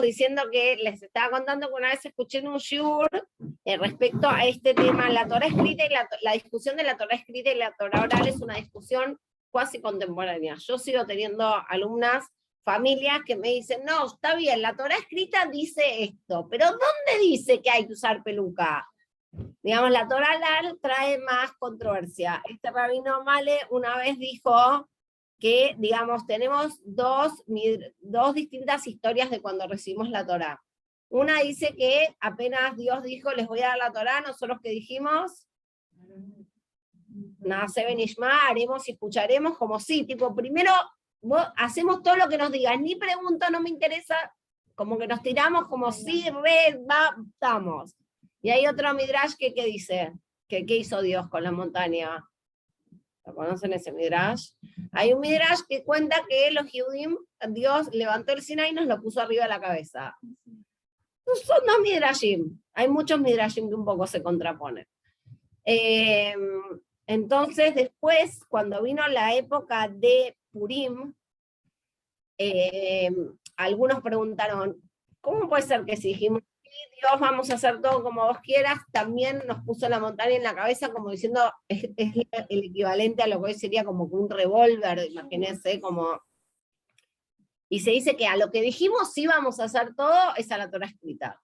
estábamos diciendo que les estaba contando que una vez escuché en un shiur respecto a este tema, la Torá escrita y la discusión de la Torá escrita y la Torá oral es una discusión cuasi contemporánea. Yo sigo teniendo alumnas, familias que me dicen, no, está bien, la Torá escrita dice esto, pero ¿dónde dice que hay que usar peluca? Digamos, la Torá oral trae más controversia. Este rabino Male una vez dijo que, digamos, tenemos dos distintas historias de cuando recibimos la Torá. Una dice que apenas Dios dijo, les voy a dar la Torá, nosotros que dijimos, Naase Benishma, haremos y escucharemos como sí, tipo, primero hacemos todo lo que nos digan, ni pregunto, no me interesa, como que nos tiramos como sí, estamos. Y hay otro Midrash que dice, que ¿qué hizo Dios con la montaña? ¿Lo conocen ese Midrash? Hay un Midrash que cuenta que los Yehudim, Dios levantó el Sinai y nos lo puso arriba de la cabeza. Son dos Midrashim. Hay muchos Midrashim que un poco se contraponen. Entonces, después, cuando vino la época de Purim, algunos preguntaron, ¿cómo puede ser que si dijimos, Dios, vamos a hacer todo como vos quieras, también nos puso la montaña en la cabeza, como diciendo, es el equivalente a lo que hoy sería como un revólver, imagínense, como... Y se dice que a lo que dijimos sí vamos a hacer todo, es a la Torá escrita.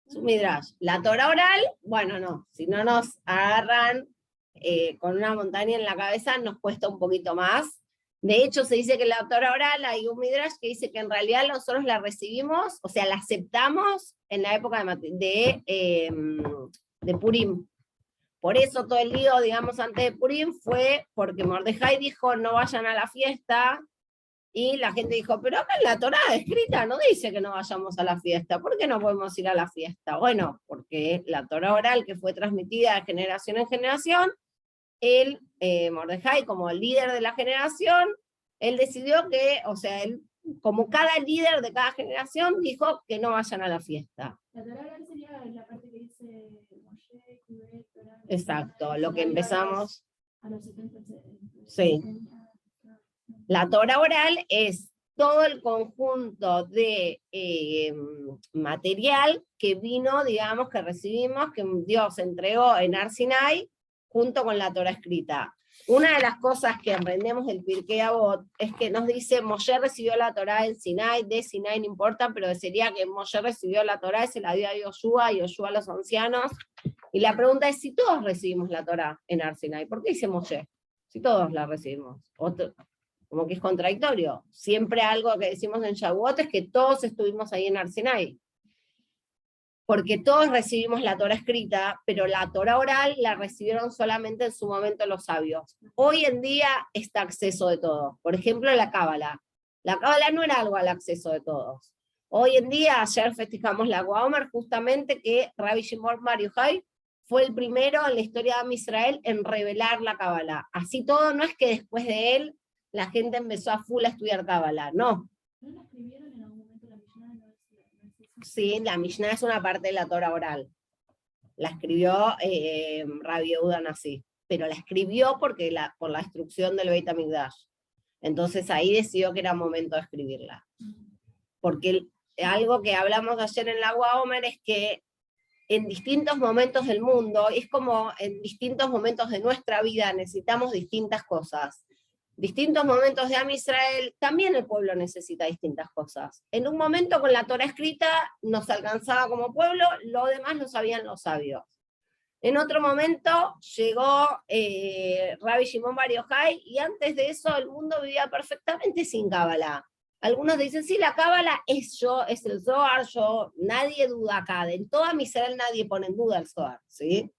Su Midrash. La Torá oral, bueno, no, si no nos agarran con una montaña en la cabeza, nos cuesta un poquito más. De hecho, se dice que la Torá oral, hay un Midrash que dice que en realidad nosotros la recibimos, o sea, la aceptamos en la época de Purim. Por eso todo el lío, digamos, antes de Purim fue porque Mordejai dijo, no vayan a la fiesta, y la gente dijo, pero acá en la Torá escrita no dice que no vayamos a la fiesta, ¿por qué no podemos ir a la fiesta? Bueno, porque la Torá oral que fue transmitida de generación en generación, él, Mordejai, como el líder de la generación, él decidió que, o sea, él, como cada líder de cada generación, dijo que no vayan a la fiesta. La Torá oral sería la parte que dice Moshe, Kubet, Torá. Exacto, lo que empezamos. A los 70. Sí. La Torá oral es todo el conjunto de material que vino, digamos, que recibimos, que Dios entregó en Har Sinai, junto con la Torá escrita. Una de las cosas que aprendemos del Pirkei Avot es que nos dice, Moshe recibió la Torá en Sinai, de Sinai no importa, pero sería que Moshe recibió la Torá, se la dio a Yoshua, y Yoshua a los ancianos. Y la pregunta es si todos recibimos la Torá en Har Sinai. ¿Por qué dice Moshe? Si todos la recibimos. Como que es contradictorio. Siempre algo que decimos en Shavuot es que todos estuvimos ahí en Har Sinai. Porque todos recibimos la Torá escrita, pero la Torá oral la recibieron solamente en su momento los sabios. Hoy en día está acceso de todos. Por ejemplo, la Cábala. La Cábala no era algo al acceso de todos. Hoy en día, ayer festejamos la Guaomer, justamente que Rabbi Shimon Bar Yochai fue el primero en la historia de Am Israel en revelar la Cábala. Así todo, no es que después de él la gente empezó a full a estudiar Cábala, no. ¿No la escribieron en algún momento la Mishnah? Sí, la Mishnah es una parte de la Torá oral. La escribió Rabbi Yehuda Nasi, pero la escribió por la destrucción del Beit HaMikdash. Entonces ahí decidió que era momento de escribirla. Porque algo que hablamos ayer en la Guaomer es que en distintos momentos del mundo, es como en distintos momentos de nuestra vida necesitamos distintas cosas. Distintos momentos de Am Israel, también el pueblo necesita distintas cosas. En un momento con la Torá escrita nos alcanzaba como pueblo, lo demás lo sabían los sabios. En otro momento llegó Rabbi Shimon Bar Yochai, y antes de eso el mundo vivía perfectamente sin Cábala. Algunos dicen, sí, la Cábala es el Zohar, nadie duda acá, en toda Am Israel nadie pone en duda el Zohar, ¿sí?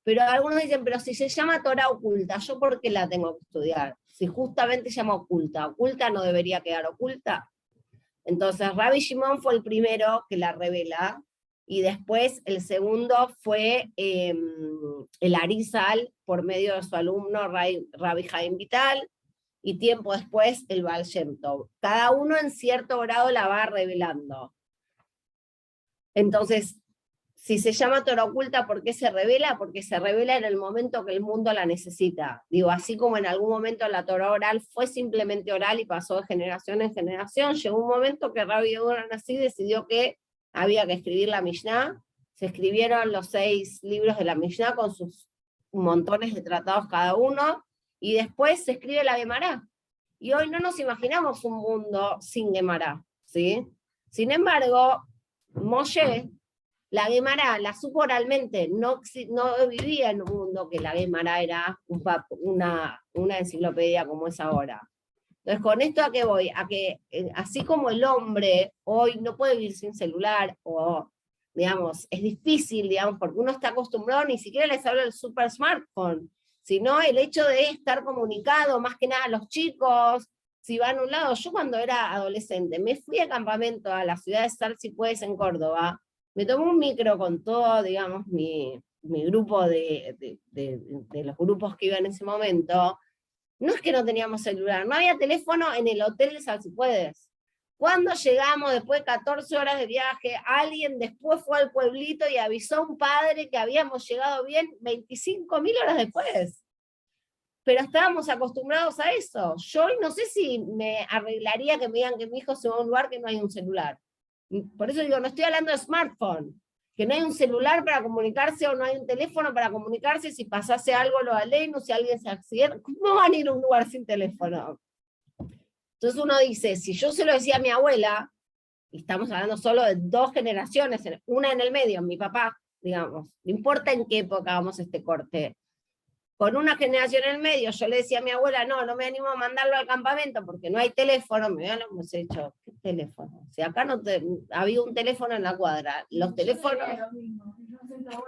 Pero algunos dicen, pero si se llama Torá oculta, ¿yo por qué la tengo que estudiar? Si justamente se llama oculta, oculta no debería quedar oculta. Entonces Rabbi Shimon fue el primero que la revela, y después el segundo fue el Arizal, por medio de su alumno Rabbi Haim Vital, y tiempo después el Baal Shem Tov. Cada uno en cierto grado la va revelando. Entonces, Si se llama Torah oculta, ¿por qué se revela? Porque se revela en el momento que el mundo la necesita. Digo, así como en algún momento la Torah oral fue simplemente oral y pasó de generación en generación, llegó un momento que Rabbi Yehuda Hanasí decidió que había que escribir la Mishnah. Se escribieron los 6 libros de la Mishnah con sus montones de tratados cada uno, y después se escribe la Gemara. Y hoy no nos imaginamos un mundo sin Gemara, ¿sí? Sin embargo, Moshe, la Gemara la supo oralmente, no vivía en un mundo que la Gemara era una enciclopedia como es ahora. Entonces, ¿con esto a qué voy? A que así como el hombre hoy no puede vivir sin celular, o digamos, es difícil, digamos, porque uno está acostumbrado, ni siquiera les hablo del super smartphone, sino el hecho de estar comunicado, más que nada los chicos, si van a un lado. Yo cuando era adolescente me fui de campamento a la ciudad de Sarzipues en Córdoba, me tomé un micro con todo, digamos, mi grupo de los grupos que iba en ese momento. No es que no teníamos celular, no había teléfono en el hotel de Sarzipues. Cuando llegamos, después de 14 horas de viaje, alguien después fue al pueblito y avisó a un padre que habíamos llegado bien 25.000 horas después. Pero estábamos acostumbrados a eso. Yo no sé si me arreglaría que me digan que mi hijo se va a un lugar que no hay un celular. Por eso digo, no estoy hablando de smartphone, que no hay un celular para comunicarse o no hay un teléfono para comunicarse, si pasase algo lo aleno, si alguien se accidenta, ¿cómo van a ir a un lugar sin teléfono? Entonces uno dice, si yo se lo decía a mi abuela, y estamos hablando solo de 2 generaciones, una en el medio, mi papá, digamos, no importa en qué época hagamos este corte, con una generación en el medio, yo le decía a mi abuela, no me animo a mandarlo al campamento porque no hay teléfono, me habían dicho, ¿qué teléfono? Si acá había un teléfono en la cuadra, los teléfonos...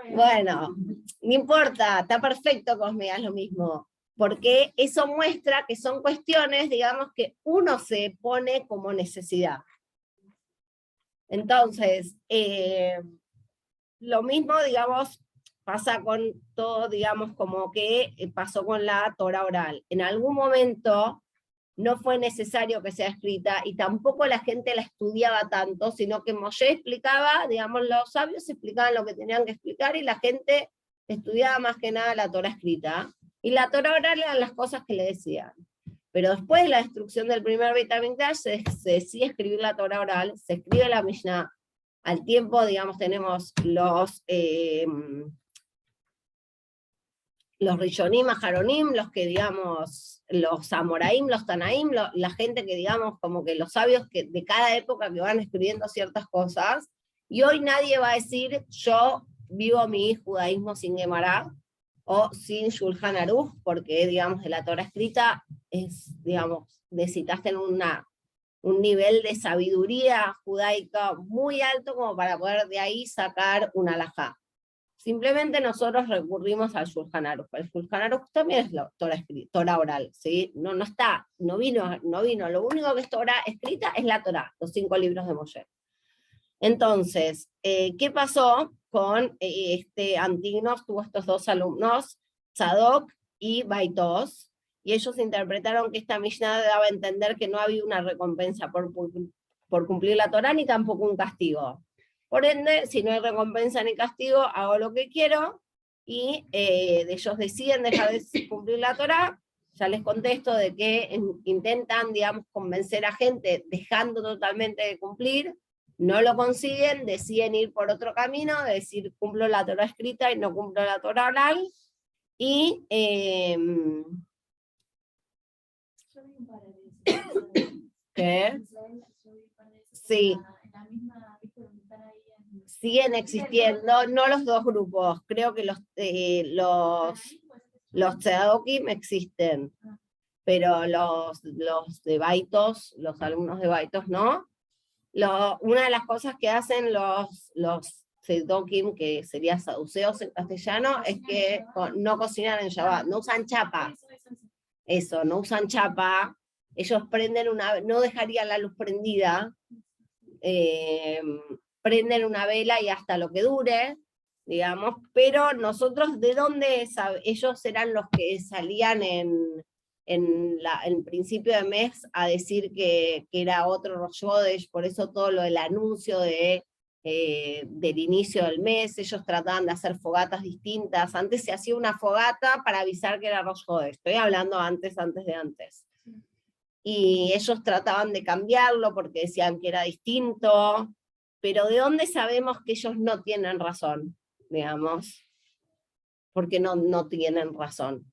Bueno, no importa, está perfecto que vos me digas lo mismo, porque eso muestra que son cuestiones, digamos, que uno se pone como necesidad. Entonces, lo mismo, digamos, pasa con todo, digamos, como que pasó con la Torah oral. En algún momento no fue necesario que sea escrita, y tampoco la gente la estudiaba tanto, sino que Moshe explicaba, digamos, los sabios explicaban lo que tenían que explicar, y la gente estudiaba más que nada la Torah escrita, y la Torah oral eran las cosas que le decían. Pero después de la destrucción del primer Beit HaMikdash, se decide escribir la Torah oral, se escribe la Mishnah. Al tiempo, digamos, tenemos los Rishonim, Aharonim, los que, digamos, los Amoraim, los Tanaim, la gente que, digamos, como que los sabios que de cada época que van escribiendo ciertas cosas, y hoy nadie va a decir, yo vivo mi judaísmo sin Gemara, o sin Shulchan Aruch, porque, digamos, de la Torah escrita, digamos, necesitaste un nivel de sabiduría judaica muy alto como para poder de ahí sacar una halajá. Simplemente nosotros recurrimos al Shulchan Aruch. El Shulchan Aruch también es la Torah oral, ¿sí? No vino. Lo único que es Torah escrita es la Torah, los 5 libros de Moshe. Entonces, ¿qué pasó con Antignos? Tuvo estos 2 alumnos, Tzadok y Baitos, y ellos interpretaron que esta Mishnah daba a entender que no había una recompensa por cumplir la Torah, ni tampoco un castigo. Por ende, si no hay recompensa ni castigo, hago lo que quiero, y ellos deciden dejar de cumplir la Torah. Ya les contesto de que intentan, digamos, convencer a gente dejando totalmente de cumplir, no lo consiguen, deciden ir por otro camino, de decir, cumplo la Torah escrita y no cumplo la Torah oral, y... ¿qué? Sí. Siguen existiendo, no los 2 grupos, creo que los Tzedadokim existen, pero los de Baitos, los alumnos de Baitos no. Una de las cosas que hacen los Tzedadokim, que sería saduceos en castellano, es que no cocinan en Shabbat, no usan chapa. Eso, no usan chapa. Ellos prenden no dejarían la luz prendida, prenden una vela y hasta lo que dure, digamos, pero nosotros, ¿de dónde ellos eran los que salían en principio de mes a decir que era otro Rosh Hodesh? Por eso todo lo del anuncio de del inicio del mes. Ellos trataban de hacer fogatas distintas. Antes se hacía una fogata para avisar que era Rosh Hodeh. Estoy hablando antes de antes. Y ellos trataban de cambiarlo porque decían que era distinto, pero ¿de dónde sabemos que ellos no tienen razón? Digamos, porque no tienen razón.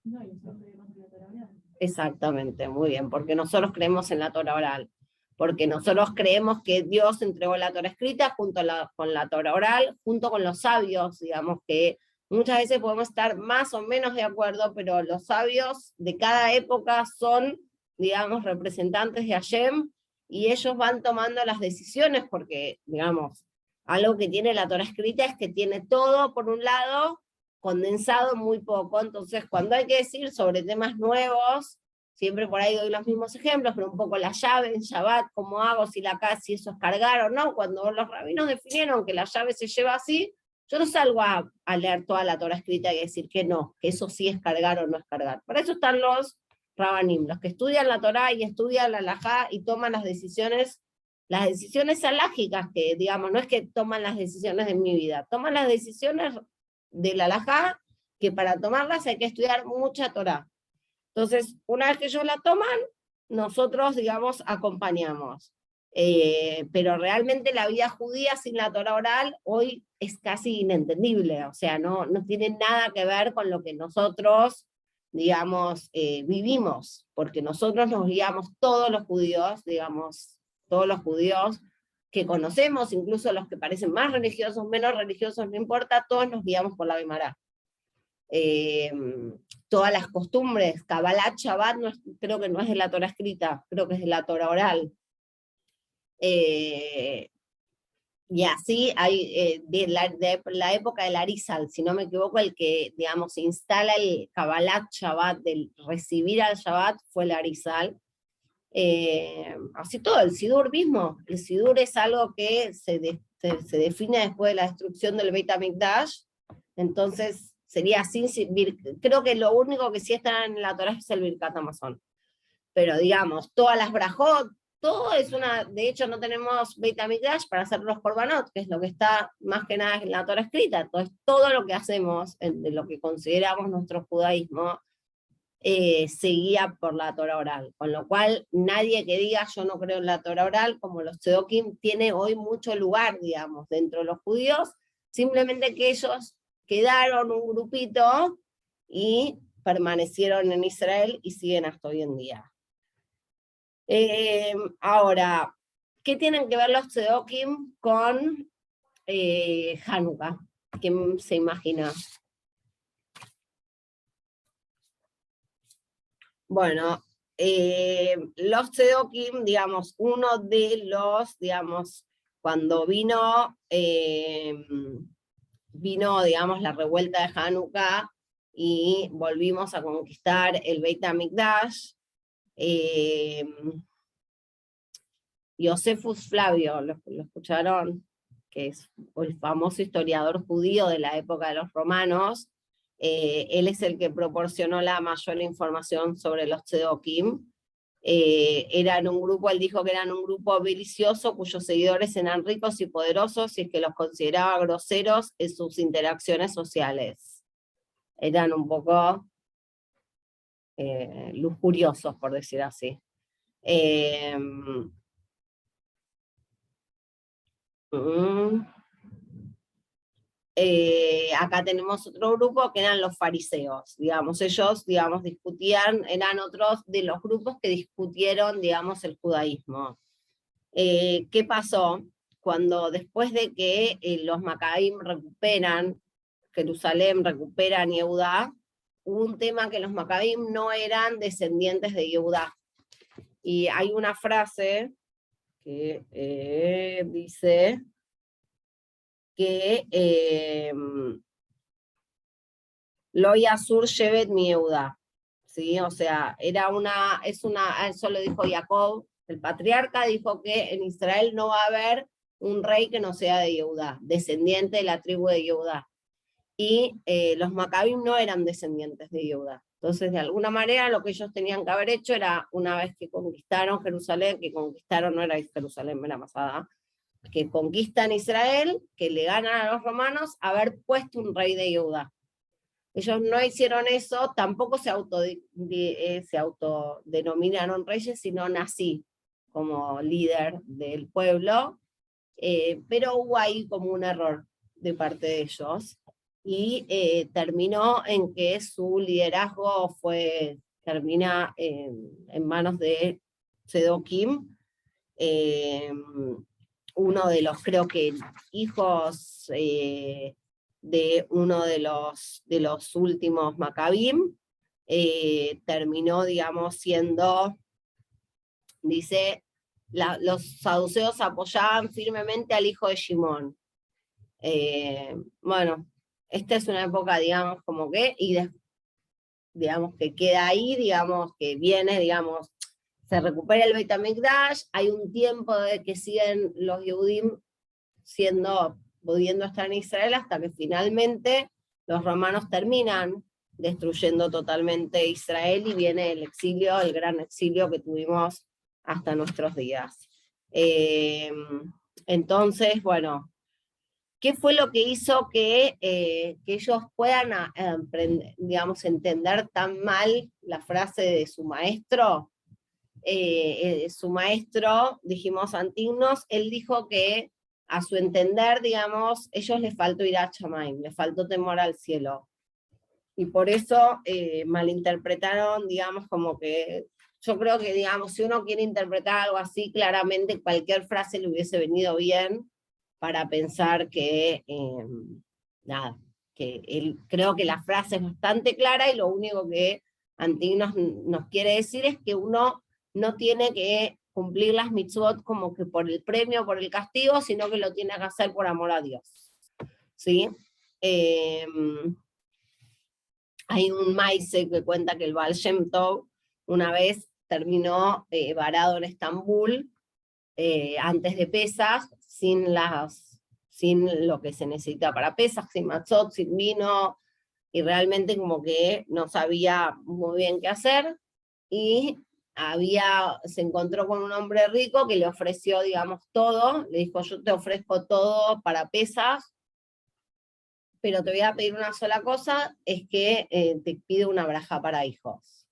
No, y nosotros creemos en la Torah oral. Exactamente, muy bien, porque nosotros creemos en la Torah oral, porque nosotros creemos que Dios entregó la Torah escrita con la Torah oral, junto con los sabios, digamos que muchas veces podemos estar más o menos de acuerdo, pero los sabios de cada época son, digamos, representantes de Hashem, y ellos van tomando las decisiones, porque, digamos, algo que tiene la Torah escrita es que tiene todo, por un lado, condensado muy poco. Entonces cuando hay que decir sobre temas nuevos, siempre por ahí doy los mismos ejemplos, pero un poco la llave en Shabbat, cómo hago, si eso es cargar o no. Cuando los rabinos definieron que la llave se lleva así, yo no salgo a leer toda la Torah escrita y decir que no, que eso sí es cargar o no es cargar. Para eso están los rabanim, los que estudian la Torah y estudian la halajá y toman las decisiones halágicas, que digamos, no es que toman las decisiones de mi vida, toman las decisiones de la halajá, que para tomarlas hay que estudiar mucha Torá. Entonces, una vez que ellos la toman, nosotros, digamos, acompañamos. Pero realmente la vida judía sin la Torá oral hoy es casi inentendible, o sea, no tiene nada que ver con lo que nosotros, digamos, vivimos, porque nosotros nos guiamos todos los judíos, digamos, todos los judíos que conocemos, incluso los que parecen más religiosos, menos religiosos, no importa, todos nos guiamos por la Guemará. Todas las costumbres, Kabbalat, Shabbat, creo que no es de la Torah escrita, creo que es de la Torah oral. Y así hay, de la época del Arizal, si no me equivoco, el que, digamos, instala el Kabbalat Shabbat, del recibir al Shabbat, fue el Arizal. Así todo, el Sidur mismo. El Sidur es algo que se define después de la destrucción del Beit HaMikdash, entonces sería así. Creo que lo único que sí está en la Torah es el Birkat Hamazon. Pero digamos, todas las brajot, todo es de hecho no tenemos Beit HaMikdash para hacer los korbanot, que es lo que está más que nada en la Torah escrita. Entonces todo lo que hacemos, de lo que consideramos nuestro judaísmo, se guía por la Torah oral, con lo cual nadie que diga yo no creo en la Torah oral, como los tzedokim, tiene hoy mucho lugar, digamos, dentro de los judíos, simplemente que ellos quedaron un grupito y permanecieron en Israel y siguen hasta hoy en día. Ahora, ¿qué tienen que ver los tzedokim con Hanukkah? ¿Quién se imagina? Bueno, los tzedokim, digamos, uno de los, digamos, cuando vino, digamos, la revuelta de Hanukkah y volvimos a conquistar el Beit HaMikdash, Yosefus Flavio, ¿lo escucharon? Que es el famoso historiador judío de la época de los romanos. Él es el que proporcionó la mayor información sobre los tzedokim. Eran un grupo, él dijo que eran un grupo ambicioso cuyos seguidores eran ricos y poderosos y es que los consideraba groseros en sus interacciones sociales. Eran un poco lujuriosos, por decir así. Acá tenemos otro grupo que eran los fariseos, digamos, ellos, digamos, discutían, eran otros de los grupos que discutieron, digamos, el judaísmo. ¿Qué pasó? Cuando después de que los Macabeim recuperan Jerusalén, recuperan Yehudá, hubo un tema que los Macabeim no eran descendientes de Yehudá. Y hay una frase que dice que Lo Yasur Shevet mi Yehuda, ¿sí? O sea, eso lo dijo Jacob, el patriarca dijo que en Israel no va a haber un rey que no sea de Yehuda, descendiente de la tribu de Yehuda. Y los Maccabim no eran descendientes de Yehuda. Entonces, de alguna manera, lo que ellos tenían que haber hecho era, una vez que conquistaron Jerusalén, que conquistaron, no era Jerusalén, era Masada, que conquistan Israel, que le ganan a los romanos, haber puesto un rey de Judá. Ellos no hicieron eso, tampoco se autodenominaron reyes, sino nací como líder del pueblo, pero hubo ahí como un error de parte de ellos, y terminó en que su liderazgo termina en manos de Sedoquim, uno de los, creo que, hijos de uno de los últimos Macabim, terminó, digamos, siendo, dice, los saduceos apoyaban firmemente al hijo de Shimón. Bueno, esta es una época, digamos, como que, digamos, que queda ahí, digamos, que viene, digamos, se recupera el Beit HaMikdash, hay un tiempo de que siguen los Yehudim pudiendo estar en Israel, hasta que finalmente los romanos terminan destruyendo totalmente Israel, y viene el exilio, el gran exilio que tuvimos hasta nuestros días. Entonces, bueno, ¿qué fue lo que hizo que ellos puedan, digamos, entender tan mal la frase de su maestro? Su maestro, dijimos Antignos, él dijo que a su entender, digamos, ellos les faltó Yirat Shamayim, les faltó temor al cielo. Y por eso malinterpretaron, digamos, como que, yo creo que, digamos, si uno quiere interpretar algo así, claramente cualquier frase le hubiese venido bien para pensar que, nada, creo que la frase es bastante clara, y lo único que Antignos nos quiere decir es que uno no tiene que cumplir las mitzvot como que por el premio, por el castigo, sino que lo tiene que hacer por amor a Dios. ¿Sí? Hay un maise que cuenta que el Baal Shem Tov una vez terminó varado en Estambul antes de Pesaj, sin lo que se necesita para Pesaj, sin matzot, sin vino, y realmente como que no sabía muy bien qué hacer, y se encontró con un hombre rico que le ofreció, digamos, todo, le dijo, yo te ofrezco todo para Pesaj, pero te voy a pedir una sola cosa, es que te pido una braja para hijos.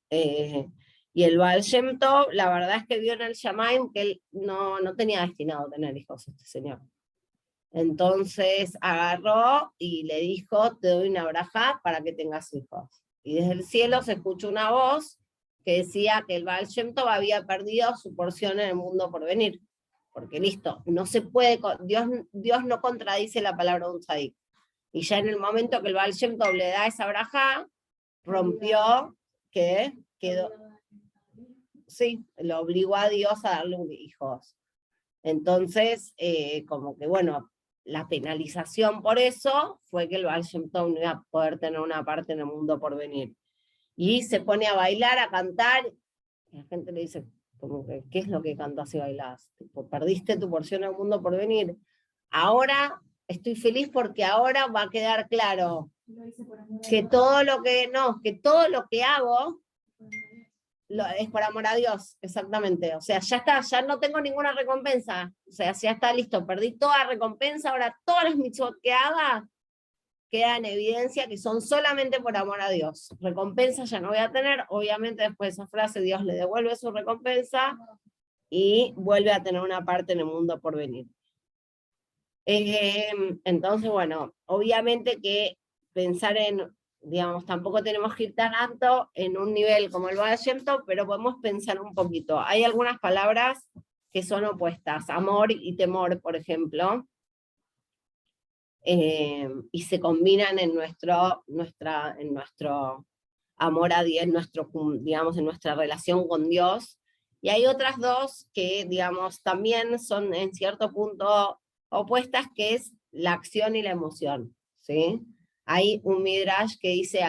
Y el Baal Shem Tov, la verdad es que vio en el Shamaim que él no tenía destinado a tener hijos, este señor. Entonces agarró y le dijo, te doy una braja para que tengas hijos. Y desde el cielo se escuchó una voz que decía que el Baal Shem Tov había perdido su porción en el mundo por venir. Porque listo, no se puede, Dios no contradice la palabra de un tzadik. Y ya en el momento que el Baal Shem Tov le da esa braja, rompió, que quedó, sí, lo obligó a Dios a darle hijos. Entonces, como que bueno, la penalización por eso fue que el Baal Shem Tov no iba a poder tener una parte en el mundo por venir. Y se pone a bailar, a cantar, y la gente le dice, como que, ¿qué es lo que cantas y bailás? Tipo, perdiste tu porción en el mundo por venir. Ahora estoy feliz porque ahora va a quedar claro que todo lo que hago es por amor a Dios, exactamente. O sea, ya está, ya no tengo ninguna recompensa. O sea, ya está listo, perdí toda recompensa, ahora todas las mitzvot que haga quedan en evidencia que son solamente por amor a Dios. Recompensa ya no voy a tener, obviamente después de esa frase Dios le devuelve su recompensa y vuelve a tener una parte en el mundo por venir. Entonces, bueno, obviamente que pensar en, digamos, tampoco tenemos que ir tan alto en un nivel como el Baal Shem Tov, pero podemos pensar un poquito. Hay algunas palabras que son opuestas, amor y temor, por ejemplo, y se combinan en nuestro amor a Dios, digamos, en nuestra relación con Dios. Y hay otras dos que, digamos, también son en cierto punto opuestas, que es la acción y la emoción, ¿sí? Hay un midrash que dice,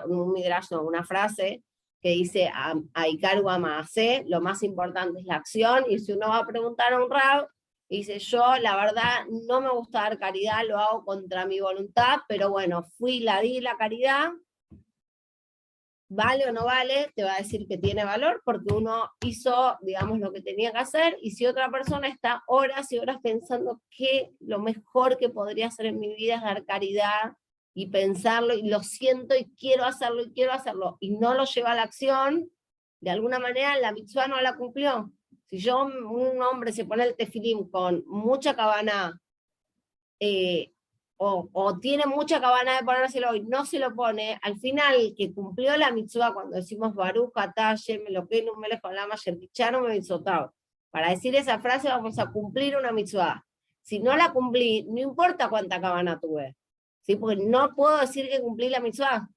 una frase que dice, Aikar Guamase, lo más importante es la acción, y si uno va a preguntar a un rab, dice, yo la verdad no me gusta dar caridad, lo hago contra mi voluntad, pero bueno, di la caridad, vale o no vale, te va a decir que tiene valor porque uno hizo, digamos, lo que tenía que hacer, y si otra persona está horas y horas pensando que lo mejor que podría hacer en mi vida es dar caridad, y pensarlo, y lo siento, y quiero hacerlo, y no lo lleva a la acción, de alguna manera la mitzvah no la cumplió. Si un hombre se pone el tefilín con mucha cabana, o tiene mucha cabana de ponérselo y no se lo pone, al final que cumplió la mitzvah, cuando decimos Baruch atah Hashem Elokeinu melech haolam asher quichanu bemitzvotav, para decir esa frase vamos a cumplir una mitzvah. Si no la cumplí, no importa cuánta cabana tuve, ¿sí? Porque no puedo decir que cumplí la mitzvah.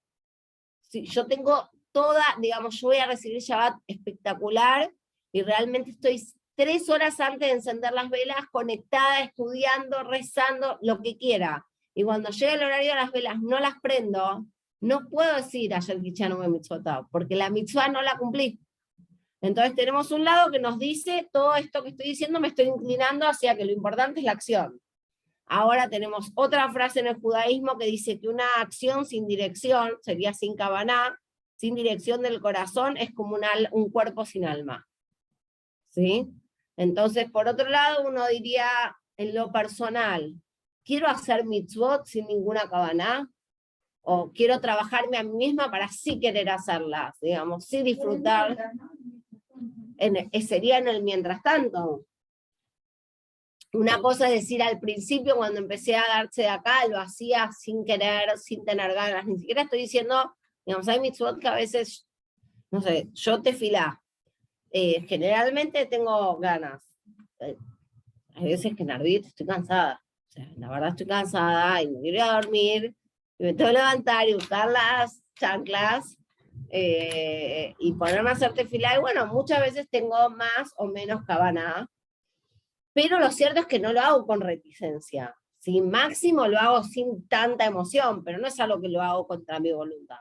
Si yo tengo toda, digamos, yo voy a recibir Shabbat espectacular, y realmente estoy 3 horas antes de encender las velas, conectada, estudiando, rezando, lo que quiera. Y cuando llega el horario de las velas, no las prendo, no puedo decir ayer Kichanu me mitzvotao, porque la mitzvah no la cumplí. Entonces tenemos un lado que nos dice, todo esto que estoy diciendo me estoy inclinando hacia que lo importante es la acción. Ahora tenemos otra frase en el judaísmo que dice que una acción sin dirección, sería sin kavaná, sin dirección del corazón, es como un cuerpo sin alma. ¿Sí? Entonces, por otro lado, uno diría, en lo personal, ¿quiero hacer mitzvot sin ninguna kavaná? ¿O quiero trabajarme a mí misma para sí querer hacerlas, digamos, sí disfrutar? Sería en el mientras tanto. Una cosa es decir, al principio, cuando empecé a darse de acá, lo hacía sin querer, sin tener ganas, ni siquiera estoy diciendo, digamos, hay mitzvot que a veces, no sé, yo tefilá, generalmente tengo ganas. Hay veces que en Arbit estoy cansada, o sea, la verdad estoy cansada, y me quiero ir a dormir, y me tengo que levantar y buscar las chanclas, y ponerme a hacer tefilá, y bueno, muchas veces tengo más o menos cabana, pero lo cierto es que no lo hago con reticencia. Si máximo lo hago sin tanta emoción, pero no es algo que lo hago contra mi voluntad.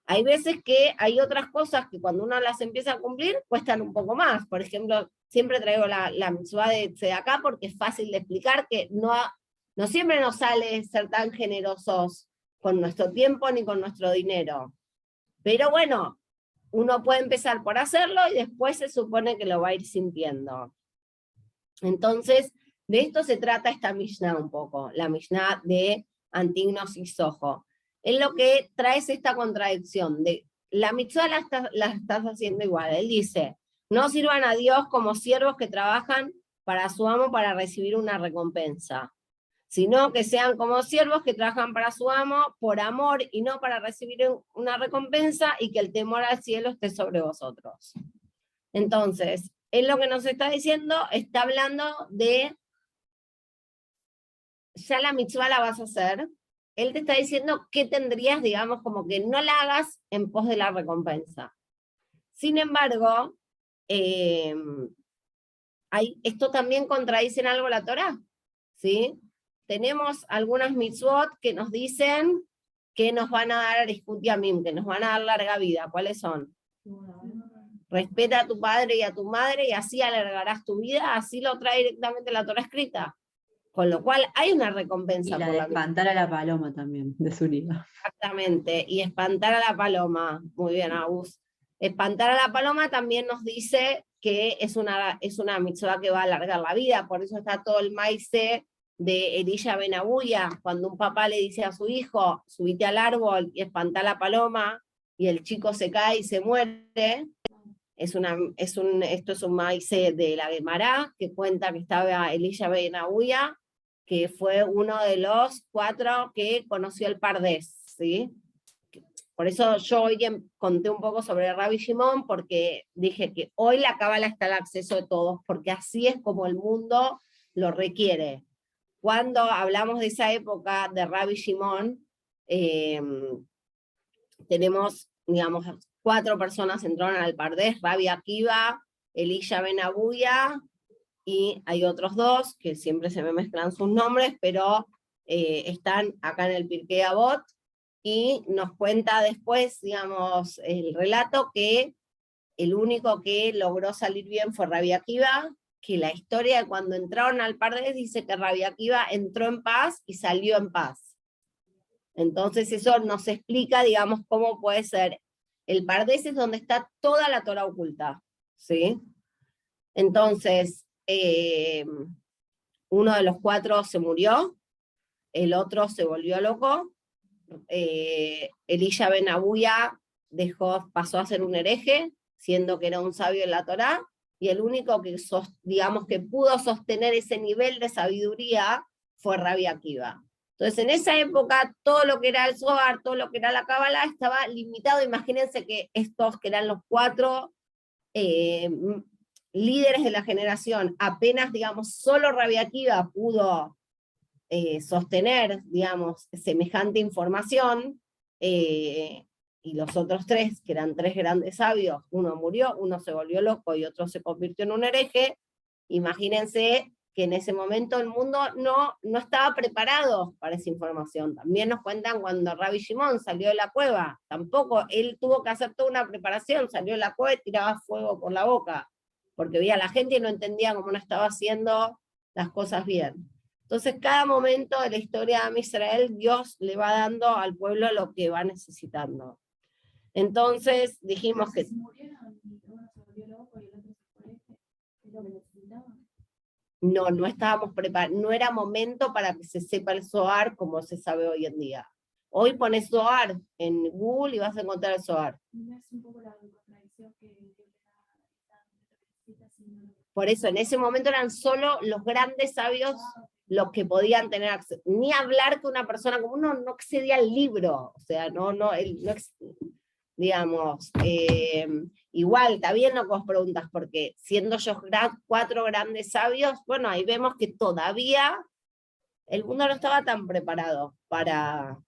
Hay veces que hay otras cosas que cuando uno las empieza a cumplir, cuestan un poco más. Por ejemplo, siempre traigo la mitzvah de acá porque es fácil de explicar que no siempre nos sale ser tan generosos con nuestro tiempo ni con nuestro dinero. Pero bueno, uno puede empezar por hacerlo y después se supone que lo va a ir sintiendo. Entonces, de esto se trata esta Mishnah un poco, la Mishnah de Antignos y Sojo. Es lo que trae esta contradicción, de la mitzvah la estás haciendo igual. Él dice, no sirvan a Dios como siervos que trabajan para su amo para recibir una recompensa, sino que sean como siervos que trabajan para su amo por amor y no para recibir una recompensa, y que el temor al cielo esté sobre vosotros. Entonces, él lo que nos está diciendo, está hablando de, ya la mitzvah la vas a hacer, él te está diciendo que tendrías, digamos, como que no la hagas en pos de la recompensa. Sin embargo, esto también contradice en algo la Torá, ¿sí? Tenemos algunas mitzvot que nos dicen que nos van a dar Arishkut Yamim, que nos van a dar larga vida. ¿Cuáles son? Respeta a tu padre y a tu madre y así alargarás tu vida, así lo trae directamente la Torá escrita. Con lo cual hay una recompensa. Y la de espantar a la paloma también, de su vida. Exactamente, y espantar a la paloma. Muy bien, Agus. Espantar a la paloma también nos dice que es una mitzvah que va a alargar la vida, por eso está todo el maíce de Elisha Ben Abuya, cuando un papá le dice a su hijo, subite al árbol y espanta a la paloma, y el chico se cae y se muere. Esto es un maíce de la Gemara, que cuenta que estaba Elisha Ben Abuya, que fue uno de los 4 que conoció el Pardés, ¿sí? Por eso yo hoy conté un poco sobre Rabbi Shimon, porque dije que hoy la cábala está al acceso de todos, porque así es como el mundo lo requiere. Cuando hablamos de esa época de Rabbi Shimon, tenemos, digamos, 4 personas entraron al Pardés, Rabbi Akiva, Elisha Ben Abuya, y hay otros 2 que siempre se me mezclan sus nombres, pero están acá en el Pirkei Avot, y nos cuenta después, digamos, el relato que el único que logró salir bien fue Rabbi Akiva, que la historia de cuando entraron al Pardés dice que Rabbi Akiva entró en paz y salió en paz. Entonces eso nos explica, digamos, cómo puede ser el Pardes es donde está toda la Torá oculta, ¿sí? Entonces, uno de los 4 se murió, el otro se volvió loco, Elisha ben Abuya pasó a ser un hereje, siendo que era un sabio en la Torá, y el único que, digamos, que pudo sostener ese nivel de sabiduría fue Rabbi Akiva. Entonces, en esa época, todo lo que era el Zohar, todo lo que era la Kabbalah, estaba limitado. Imagínense que estos, que eran los 4 líderes de la generación, apenas, digamos, solo Rabbi Akiva pudo sostener, digamos, semejante información, y los otros 3, que eran 3 grandes sabios, uno murió, uno se volvió loco y otro se convirtió en un hereje. Imagínense que en ese momento el mundo no estaba preparado para esa información. También nos cuentan cuando Rabbi Shimon salió de la cueva, tampoco, él tuvo que hacer toda una preparación, salió de la cueva y tiraba fuego por la boca, porque veía a la gente y no entendía cómo no estaba haciendo las cosas bien. Entonces, cada momento de la historia de Am Israel, Dios le va dando al pueblo lo que va necesitando. Entonces, dijimos que... Si murieron y uno se volvió loco y el otro se fue, ¿es lo que necesitaban? No estábamos preparados, no era momento para que se sepa el Zohar como se sabe hoy en día. Hoy pones Zohar en Google y vas a encontrar el Zohar. ¿No es un poco la contradicción que Dios le da necesita, sino... Por eso, en ese momento eran solo los grandes sabios los que podían tener acceso. Ni hablar que una persona como uno no excedía el libro, o sea, digamos, igual, está bien lo que vos preguntas, porque siendo ellos 4 grandes sabios, bueno, ahí vemos que todavía el mundo no estaba tan preparado para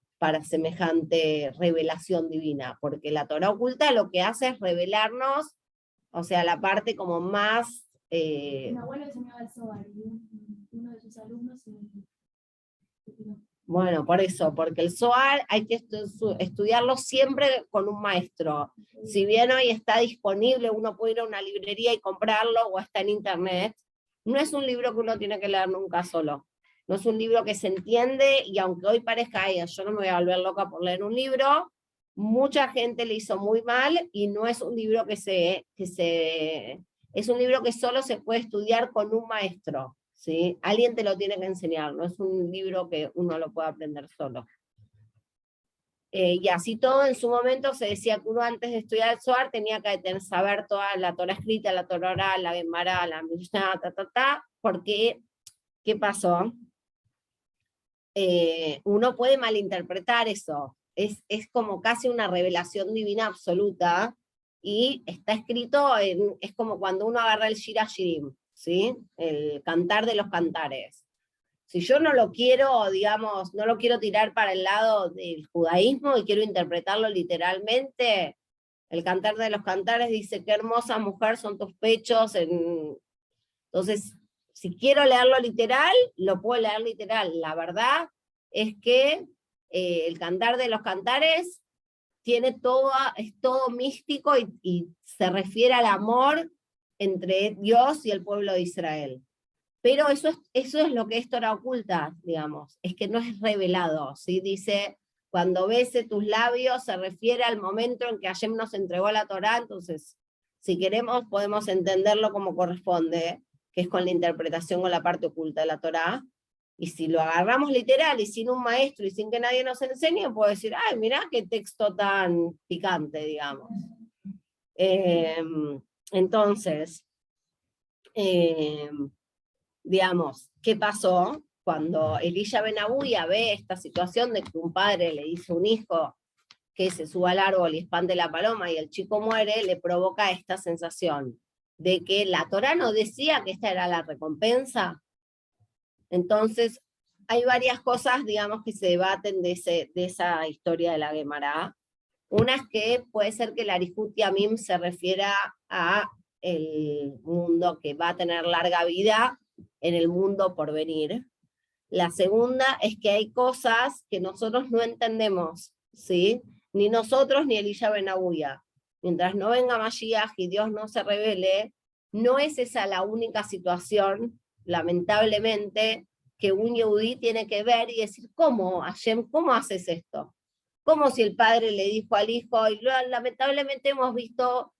semejante revelación divina, porque la Torá oculta lo que hace es revelarnos, o sea, la parte como más... Mi abuelo enseñaba el Zohar y uno de sus alumnos se tiró. Bueno, por eso, porque el Zohar hay que estudiarlo siempre con un maestro. Si bien hoy está disponible, uno puede ir a una librería y comprarlo, o está en internet, no es un libro que uno tiene que leer nunca solo. No es un libro que se entiende, y aunque hoy parezca, ay, yo no me voy a volver loca por leer un libro, mucha gente le hizo muy mal, y no es un libro es un libro que solo se puede estudiar con un maestro. ¿Sí? Alguien te lo tiene que enseñar, no es un libro que uno lo pueda aprender solo. Y así todo, en su momento se decía que uno antes de estudiar el Zohar tenía que saber toda la Torah escrita, la Torah oral, la Gemara, la Mishnah, porque, ¿qué pasó? Uno puede malinterpretar eso, es como casi una revelación divina absoluta, y está escrito, es como cuando uno agarra el Shir HaShirim, ¿sí? El cantar de los cantares. Si yo no lo quiero, digamos, no lo quiero tirar para el lado del judaísmo y quiero interpretarlo literalmente, el cantar de los cantares dice, qué hermosa mujer son tus pechos. Entonces, si quiero leerlo literal, lo puedo leer literal. La verdad es que el cantar de los cantares es todo místico y se refiere al amor entre Dios y el pueblo de Israel. Pero eso es lo que es Torah oculta, digamos, es que no es revelado, ¿sí? Dice, cuando bese tus labios, se refiere al momento en que Hashem nos entregó la Torah. Entonces, si queremos, podemos entenderlo como corresponde, que es con la interpretación, con la parte oculta de la Torah. Y si lo agarramos literal y sin un maestro y sin que nadie nos enseñe, puedo decir, ay, mirá qué texto tan picante, digamos. Entonces, digamos, ¿qué pasó? Cuando Elisha ben Abuya ve esta situación de que un padre le dice a un hijo que se suba al árbol y espante la paloma y el chico muere, le provoca esta sensación de que la Torá no decía que esta era la recompensa. Entonces, hay varias cosas, digamos, que se debaten de esa historia de la Gemara. Una es que puede ser que el Arihut Yamim se refiera a el mundo que va a tener larga vida, en el mundo por venir. La segunda es que hay cosas que nosotros no entendemos, ¿sí? Ni nosotros ni Elisha ben Abuya. Mientras no venga Mashiach y Dios no se revele, no es esa la única situación, lamentablemente, que un yehudí tiene que ver y decir, ¿cómo, Hashem, cómo haces esto? como si el padre le dijo al hijo, y lamentablemente hemos visto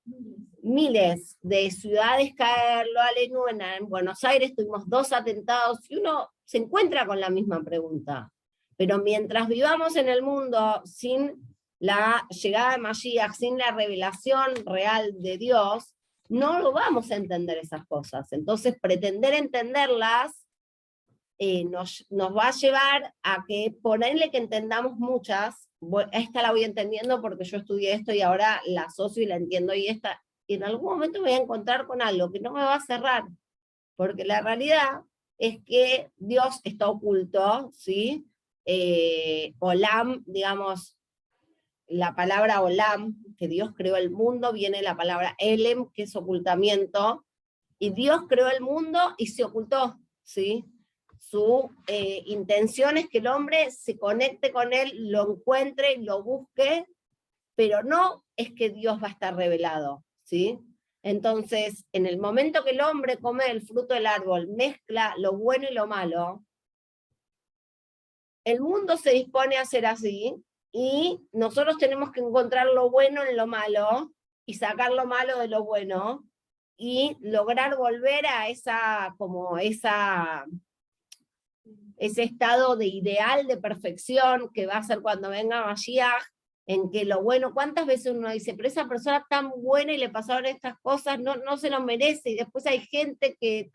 miles de ciudades caer, en Buenos Aires tuvimos 2 atentados, y uno se encuentra con la misma pregunta. Pero mientras vivamos en el mundo sin la llegada de Mashiach, sin la revelación real de Dios, no lo vamos a entender esas cosas. Entonces, pretender entenderlas nos va a llevar a que, ponerle que entendamos muchas, esta la voy entendiendo porque yo estudié esto y ahora la asocio y la entiendo, y en algún momento me voy a encontrar con algo que no me va a cerrar, porque la realidad es que Dios está oculto, ¿sí? Olam, digamos, la palabra Olam, que Dios creó el mundo, viene de la palabra Elem, que es ocultamiento, y Dios creó el mundo y se ocultó, ¿sí? Su intención es que el hombre se conecte con él, lo encuentre, lo busque, pero no es que Dios va a estar revelado, ¿sí? Entonces, en el momento que el hombre come el fruto del árbol, mezcla lo bueno y lo malo, el mundo se dispone a ser así, y nosotros tenemos que encontrar lo bueno en lo malo, y sacar lo malo de lo bueno, y lograr volver a ese estado de ideal de perfección que va a ser cuando venga Mashiach, en que lo bueno, ¿cuántas veces uno dice, pero esa persona tan buena y le pasaron estas cosas, no se lo merece, y después hay gente que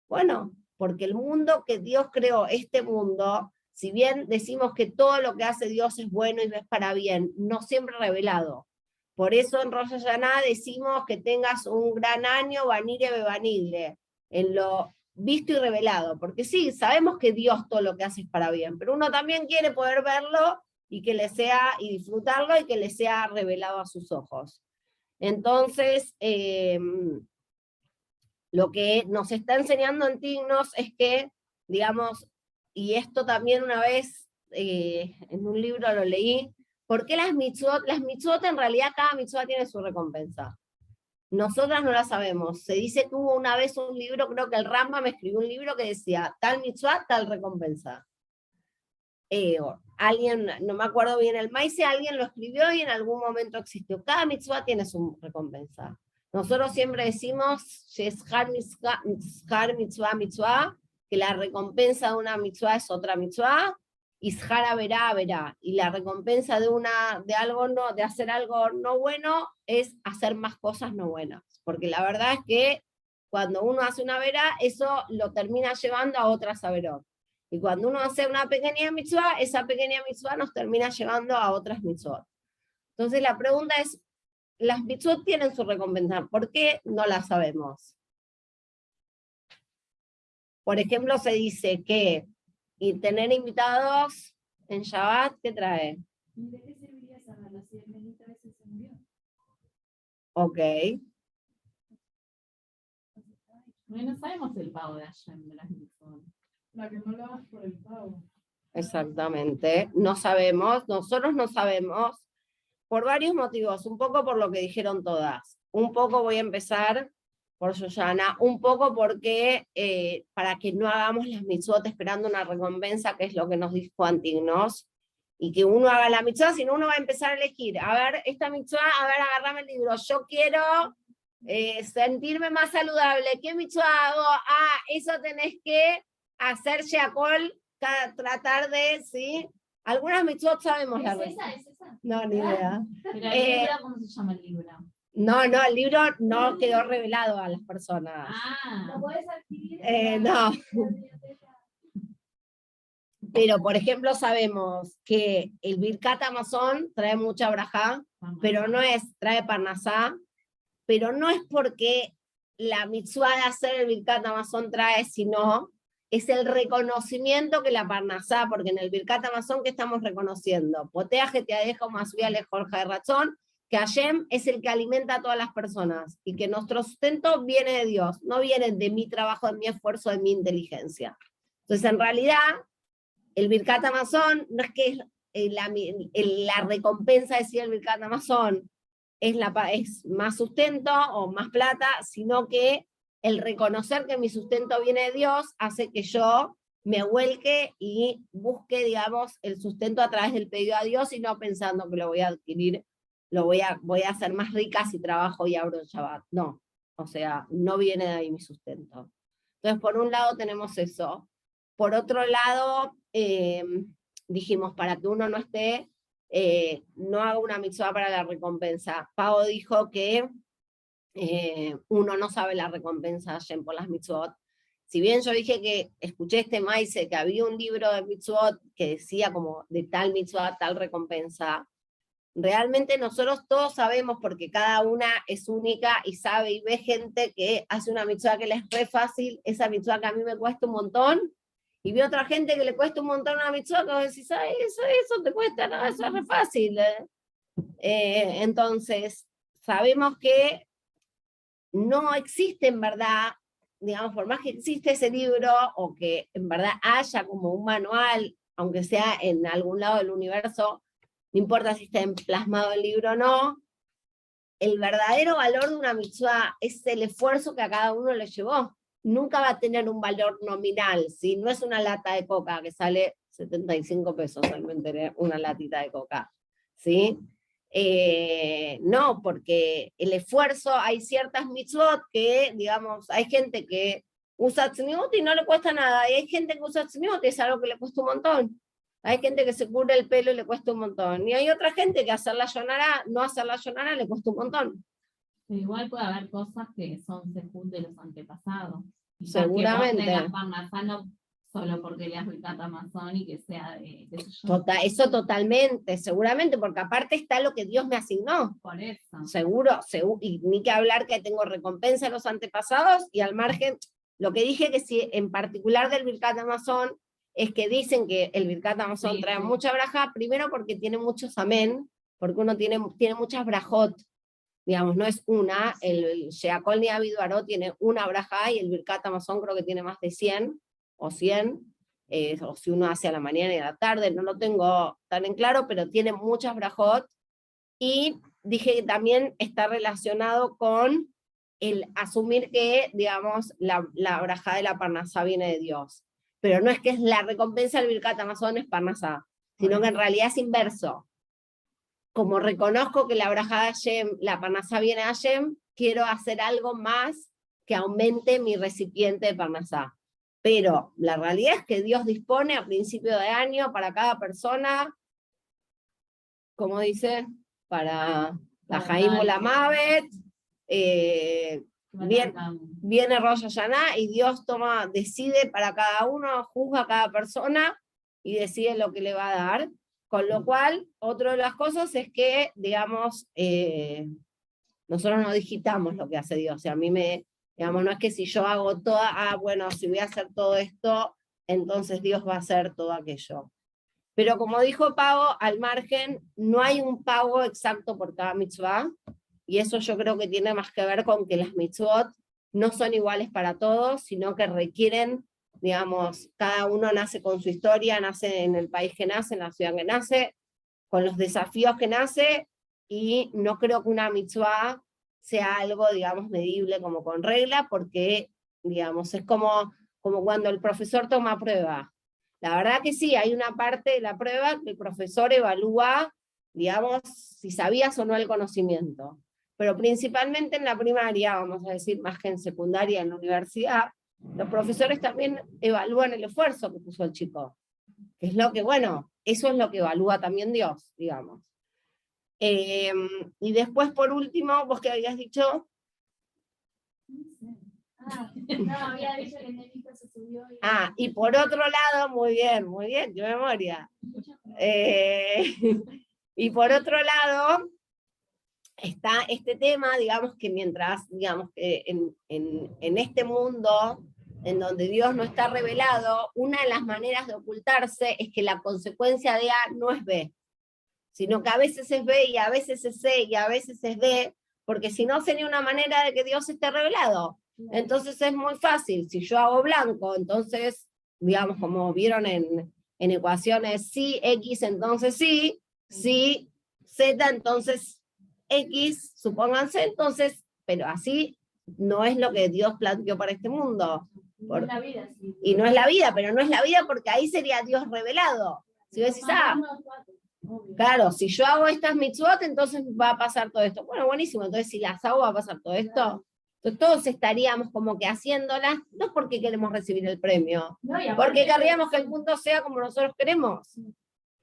bueno, porque el mundo que Dios creó, este mundo, si bien decimos que todo lo que hace Dios es bueno y es para bien, no siempre revelado. Por eso en Rosh Hashanah decimos que tengas un gran año, Banire Bebanile, en lo visto y revelado, porque sí, sabemos que Dios todo lo que hace es para bien, pero uno también quiere poder verlo y que le sea, y disfrutarlo, y que le sea revelado a sus ojos. Entonces, lo que nos está enseñando en Tignos es que, digamos, y esto también una vez en un libro lo leí, ¿por qué las mitzvot? Las mitzvot en realidad cada mitzvot tiene su recompensa. Nosotras no la sabemos. Se dice que hubo una vez un libro, creo que el Rambam me escribió un libro que decía, tal mitzvah, tal recompensa. Alguien, no me acuerdo bien el maíz, alguien lo escribió y en algún momento existió. Cada mitzvah tiene su recompensa. Nosotros siempre decimos, Sheshar mitzvah mitzvah, que la recompensa de una mitzvah es otra mitzvah, Ishara verá, y la recompensa de hacer algo no bueno es hacer más cosas no buenas, porque la verdad es que cuando uno hace una verá, eso lo termina llevando a otra saberot, y cuando uno hace una pequeña mitzvah, esa pequeña mitzvah nos termina llevando a otras mitzvot. Entonces la pregunta es, las mitzvot tienen su recompensa, ¿por qué no las sabemos? Por ejemplo, se dice que y tener invitados en Shabbat, ¿qué trae? ¿Y de qué serviría saberlo si el bendito a veces se murió? Ok. No sabemos el pago de Hashem de las mitzvot. La que no lo hagas por el pago. Exactamente. No sabemos, nosotros no sabemos, por varios motivos, un poco por lo que dijeron todas. Un poco voy a empezar por Yoyana, un poco porque para que no hagamos las mitzvot esperando una recompensa, que es lo que nos dijo Antignos, y que uno haga la mitzvah, sino uno va a empezar a elegir, a ver, esta mitzvah, a ver, agarrame el libro, yo quiero sentirme más saludable, ¿qué mitzvah hago? Ah, eso tenés que hacer Sheakol, tratar de, ¿sí? Algunas mitzvot sabemos la ¿Es esa? No, ni idea. Pero el libro, ¿cómo se llama el libro? No, el libro no quedó revelado a las personas. ¿Lo podés adquirir? No. Pero, por ejemplo, sabemos que el Birkat Amazon trae mucha brajá, pero no es, trae Parnasá, pero no es porque la mitzvah de hacer el Birkat Amazon trae, sino es el reconocimiento que la Parnasá, porque en el Birkat Amazon, ¿qué estamos reconociendo? Potea que te dejo más viales Jorge de razón, que Hashem es el que alimenta a todas las personas, y que nuestro sustento viene de Dios, no viene de mi trabajo, de mi esfuerzo, de mi inteligencia. Entonces, en realidad, el Birkat Amazon no es que la recompensa de decir el Birkat Amazon es más sustento o más plata, sino que el reconocer que mi sustento viene de Dios hace que yo me vuelque y busque, digamos, el sustento a través del pedido a Dios y no pensando que lo voy a adquirir, voy a hacer más rica si trabajo y abro el Shabbat. No, o sea, no viene de ahí mi sustento. Entonces, por un lado tenemos eso. Por otro lado, dijimos, para que uno no esté, no haga una mitzvah para la recompensa. Pau dijo que uno no sabe la recompensa por las mitzvot. Si bien yo dije que escuché este maíz, que había un libro de mitzvot que decía como de tal mitzvah, tal recompensa, realmente nosotros todos sabemos, porque cada una es única y sabe y ve gente que hace una mitzvah que le es re fácil, esa mitzvah que a mí me cuesta un montón, y ve otra gente que le cuesta un montón una mitzvah, que vos decís, ay, eso te cuesta, no, eso es re fácil. Entonces, sabemos que no existe en verdad, digamos, por más que existe ese libro, o que en verdad haya como un manual, aunque sea en algún lado del universo, no importa si está plasmado el libro o no, el verdadero valor de una mitzvah es el esfuerzo que a cada uno le llevó. Nunca va a tener un valor nominal, ¿sí? No es una lata de coca que sale 75 pesos, me enteré, una latita de coca, ¿sí? No, porque el esfuerzo, hay ciertas mitzvot que, digamos, hay gente que usa tzniut y no le cuesta nada, y hay gente que usa tzniut y es algo que le cuesta un montón. Hay gente que se cubre el pelo y le cuesta un montón, y hay otra gente que hacer la yonará, no hacer la yonará le cuesta un montón. Igual puede haber cosas que son sejud de los antepasados. Seguramente. Que vos tengas Parnasá no solo porque leas Birkat Hamazon y que sea de qué sé yo. Eso totalmente, seguramente, porque aparte está lo que Dios me asignó. Por eso. Seguro, y ni que hablar que tengo recompensa a los antepasados, y al margen, lo que dije que si en particular del Birkat Hamazon, es que dicen que el Birkat Hamazon trae mucha braja, primero porque tiene muchos amén, porque uno tiene muchas brajot, digamos, no es una, el Sheakol ni Aviduaró tiene una braja, y el Birkat Hamazon creo que tiene más de 100, o 100, o si uno hace a la mañana y a la tarde, no lo tengo tan en claro, pero tiene muchas brajot, y dije que también está relacionado con el asumir que, digamos, la brajá de la Parnasá viene de Dios. Pero no es que es la recompensa del Birkat Hamazon es Parnasá, sino que en realidad es inverso. Como reconozco que la brajá de Hashem, la Parnasá viene de Hashem, quiero hacer algo más que aumente mi recipiente de Parnasá. Pero la realidad es que Dios dispone a principio de año para cada persona, como dice, para la Jaim o la Mavet, viene Rosh Hashanah y Dios decide para cada uno, juzga a cada persona y decide lo que le va a dar. Con lo cual, otra de las cosas es que, digamos, nosotros no digitamos lo que hace Dios. O sea, a mí digamos, no es que si yo hago bueno, si voy a hacer todo esto, entonces Dios va a hacer todo aquello. Pero como dijo Pau, al margen, no hay un pago exacto por cada mitzvah, y eso yo creo que tiene más que ver con que las mitzvot no son iguales para todos, sino que requieren, digamos, cada uno nace con su historia, nace en el país que nace, en la ciudad que nace, con los desafíos que nace, y no creo que una mitzvah sea algo, digamos, medible como con regla, porque, digamos, es como cuando el profesor toma prueba. La verdad que sí, hay una parte de la prueba que el profesor evalúa, digamos, si sabías o no el conocimiento. Pero principalmente en la primaria, vamos a decir, más que en secundaria, en la universidad, los profesores también evalúan el esfuerzo que puso el chico. Que es lo que, bueno, eso es lo que evalúa también Dios, digamos. Y después, por último, vos que habías dicho... No, había dicho que Nemita se subió. Y por otro lado, muy bien, qué memoria. Y por otro lado, está este tema, digamos, que mientras, digamos, en este mundo en donde Dios no está revelado, una de las maneras de ocultarse es que la consecuencia de A no es B, sino que a veces es B y a veces es C y a veces es D, porque si no sería una manera de que Dios esté revelado. Entonces es muy fácil, si yo hago blanco, entonces, digamos, como vieron en ecuaciones, sí, X, entonces sí, Z, entonces X, supónganse, entonces, pero así no es lo que Dios planteó para este mundo. No es la vida, sí. Y no es la vida, pero no es la vida porque ahí sería Dios revelado. Si vos decís, Obvio. claro, si yo hago estas mitzvot, entonces va a pasar todo esto. Bueno, buenísimo, entonces si las hago va a pasar todo esto. Entonces todos estaríamos como que haciéndolas, no porque queremos recibir el premio, No, y aparte- porque querríamos que el mundo sea como nosotros queremos.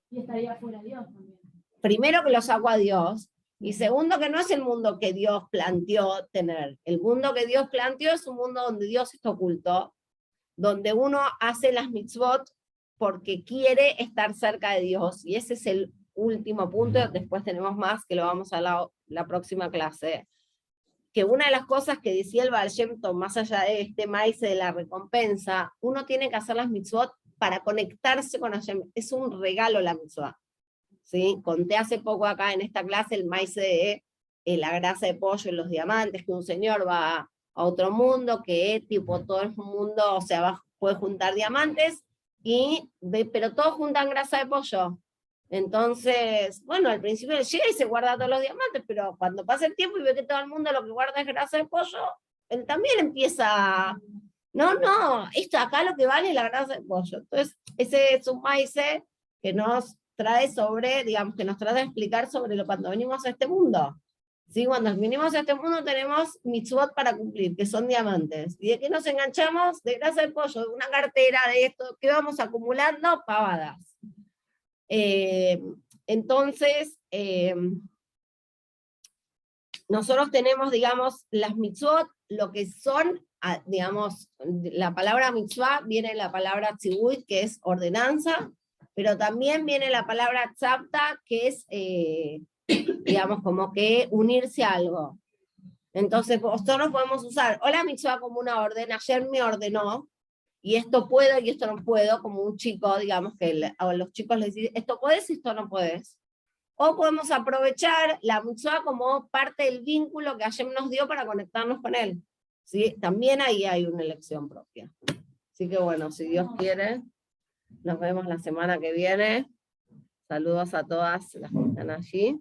Y estaría fuera Dios también. Primero que lo saco a Dios, y segundo que no es el mundo que Dios planteó tener. El mundo que Dios planteó es un mundo donde Dios está oculto, donde uno hace las mitzvot porque quiere estar cerca de Dios, y ese es el último punto. Después tenemos más que lo vamos a la próxima clase, que una de las cosas que decía el Baal Shem Tov, más allá de este maíz de la recompensa, uno tiene que hacer las mitzvot para conectarse con Hashem. Es un regalo la mitzvah. ¿Sí? Conté hace poco acá en esta clase el maíz de la grasa de pollo en los diamantes, que un señor va a otro mundo, que tipo todo el mundo, o sea, puede juntar diamantes, pero todos juntan grasa de pollo. Entonces, bueno, al principio él llega y se guarda todos los diamantes, pero cuando pasa el tiempo y ve que todo el mundo lo que guarda es grasa de pollo, él también empieza, no, esto acá lo que vale es la grasa de pollo. Entonces, ese es un maíz que nos trae sobre, digamos, que nos trata de explicar sobre cuando venimos a este mundo. ¿Sí? Cuando venimos a este mundo tenemos mitzvot para cumplir, que son diamantes. ¿Y de qué nos enganchamos? De grasa de pollo, de una cartera, de esto, que vamos acumulando pavadas. Entonces, nosotros tenemos, digamos, las mitzvot, lo que son, digamos, la palabra mitzvah viene de la palabra tzibuit, que es ordenanza, pero también viene la palabra tzavta, que es, digamos, como que unirse a algo. Entonces, nosotros podemos usar o la mitzvah como una orden, ayer me ordenó, y esto puedo y esto no puedo, como un chico, digamos, que a los chicos les dice, esto puedes y esto no puedes. O podemos aprovechar la mitzvah como parte del vínculo que Hashem nos dio para conectarnos con él. ¿Sí? También ahí hay una elección propia. Así que bueno, si Dios quiere, nos vemos la semana que viene. Saludos a todas las que están allí.